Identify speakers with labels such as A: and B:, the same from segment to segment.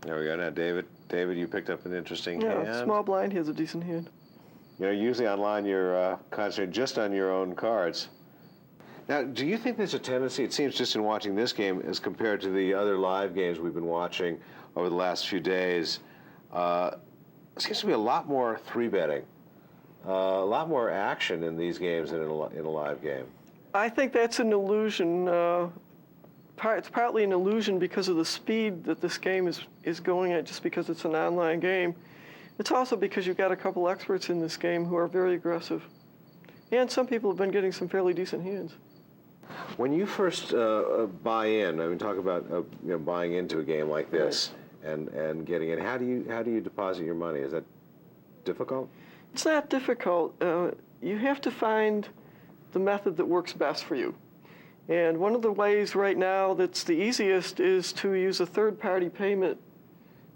A: There we go. Now, David, you picked up an interesting hand.
B: Yeah, small blind, he has a decent hand.
A: You know, usually online you're concentrating just on your own cards. Now, do you think there's a tendency, it seems just in watching this game as compared to the other live games we've been watching over the last few days, there seems to be a lot more three-betting, a lot more action in these games than in a live game.
B: I think that's an illusion. It's partly an illusion because of the speed that this game is going at, just because it's an online game. It's also because you've got a couple experts in this game who are very aggressive. And some people have been getting some fairly decent hands.
A: When you first buy in, I mean, talk about buying into a game like this, right, and getting in. How do you deposit your money? Is that difficult?
B: It's not difficult. You have to find the method that works best for you. And one of the ways right now that's the easiest is to use a third-party payment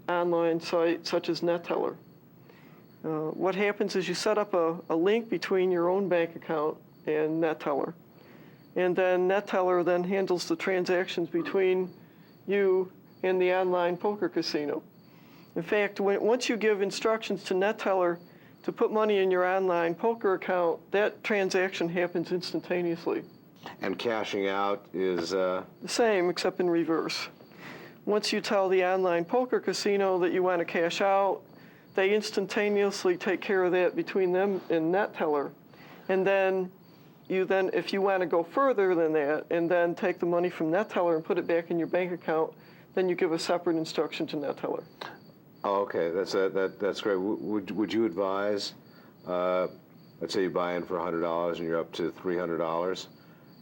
B: online site such as NetTeller. What happens is you set up a link between your own bank account and NetTeller. And then NetTeller then handles the transactions between you and the online poker casino. In fact, once you give instructions to NetTeller to put money in your online poker account, that transaction happens instantaneously.
A: And cashing out is?
B: The same, except in reverse. Once you tell the online poker casino that you want to cash out, they instantaneously take care of that between them and NetTeller. And then if you want to go further than that and then take the money from NetTeller and put it back in your bank account, then you give a separate instruction to NetTeller.
A: Oh, okay, that's great. Would you advise, let's say you buy in for $100 and you're up to $300,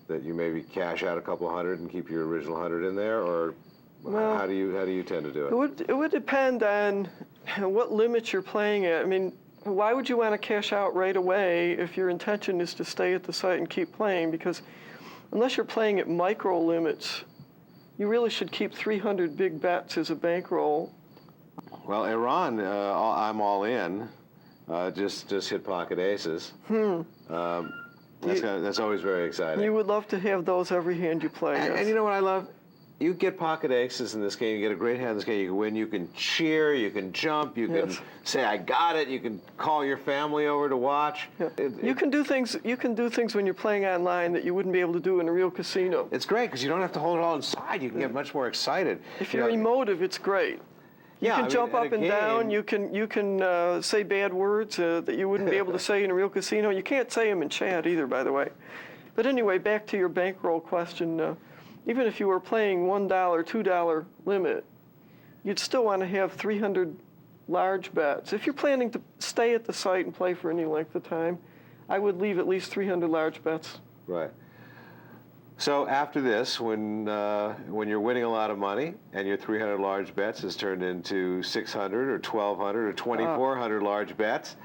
A: that you maybe cash out a couple hundred and keep your original 100 in there, or well, how do you tend to do it?
B: It would depend on what limits you're playing at. I mean, why would you want to cash out right away if your intention is to stay at the site and keep playing? Because unless you're playing at micro limits, you really should keep 300 big bets as a bankroll.
A: Well, Iran, I'm all in. Just hit pocket aces. That's always very exciting.
B: You would love to have those every hand you play.
A: And you know what I love? You get pocket aces in this game. You get a great hand in this game. You can win. You can cheer. You can jump. You can say, "I got it." You can call your family over to watch.
B: Yeah. You can do things. You can do things when you're playing online that you wouldn't be able to do in a real casino.
A: It's great because you don't have to hold it all inside. You can get much more excited.
B: If you're emotive, it's great. You can jump up and down. You can say bad words that you wouldn't be able to say in a real casino. You can't say them in chat either, by the way. But anyway, back to your bankroll question. Even if you were playing $1, $2 limit, you'd still want to have 300 large bets. If you're planning to stay at the site and play for any length of time, I would leave at least 300 large bets.
A: Right. So after this, when you're winning a lot of money and your 300 large bets is turned into 600 or 1,200 or 2,400 large bets,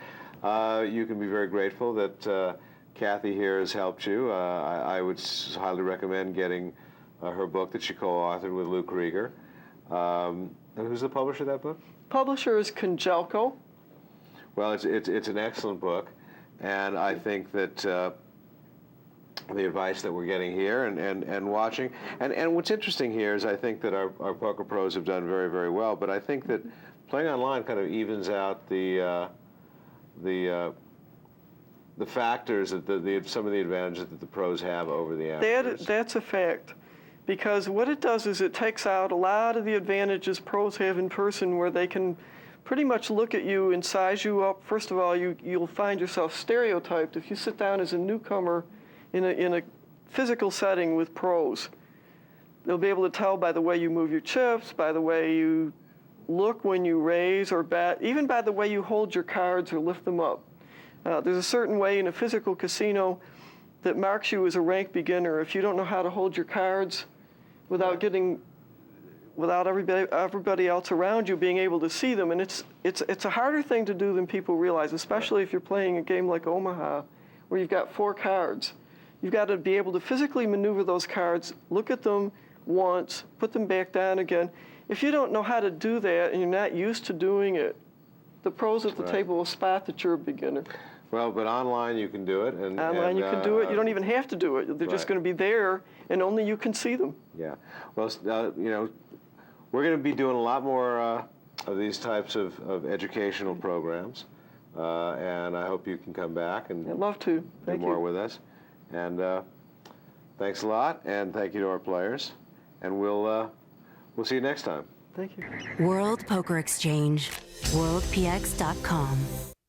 A: you can be very grateful that Kathy here has helped you. I would highly recommend getting her book that she co-authored with Luke Rieger. Who's the publisher of that book?
B: Publisher is Congelco.
A: Well, it's an excellent book, and I think that the advice that we're getting here and watching, and what's interesting here is I think that our poker pros have done very, very well, but I think that playing online kind of evens out the factors that some of the advantages that the pros have over the amateurs.
B: That's a fact. Because what it does is it takes out a lot of the advantages pros have in person, where they can pretty much look at you and size you up. First of all, you'll find yourself stereotyped if you sit down as a newcomer in a physical setting with pros. They'll be able to tell by the way you move your chips, by the way you look when you raise or bet, even by the way you hold your cards or lift them up. There's a certain way in a physical casino that marks you as a rank beginner. If you don't know how to hold your cards without everybody else around you being able to see them, and it's a harder thing to do than people realize, especially if you're playing a game like Omaha, where you've got 4 cards. You've got to be able to physically maneuver those cards, look at them once, put them back down again. If you don't know how to do that and you're not used to doing it, the pros at the table will spot that you're a beginner.
A: Well, but online you can do it.
B: Online you can do it. You don't even have to do it. They're just going to be there, and only you can see them.
A: Yeah. Well, we're going to be doing a lot more of these types of educational programs, and I hope you can come back and
B: I'd love to.
A: do
B: Thank
A: more
B: you.
A: with us. And thanks a lot, and thank you to our players. And we'll see you next time.
B: Thank you.
C: World Poker Exchange, worldpx.com.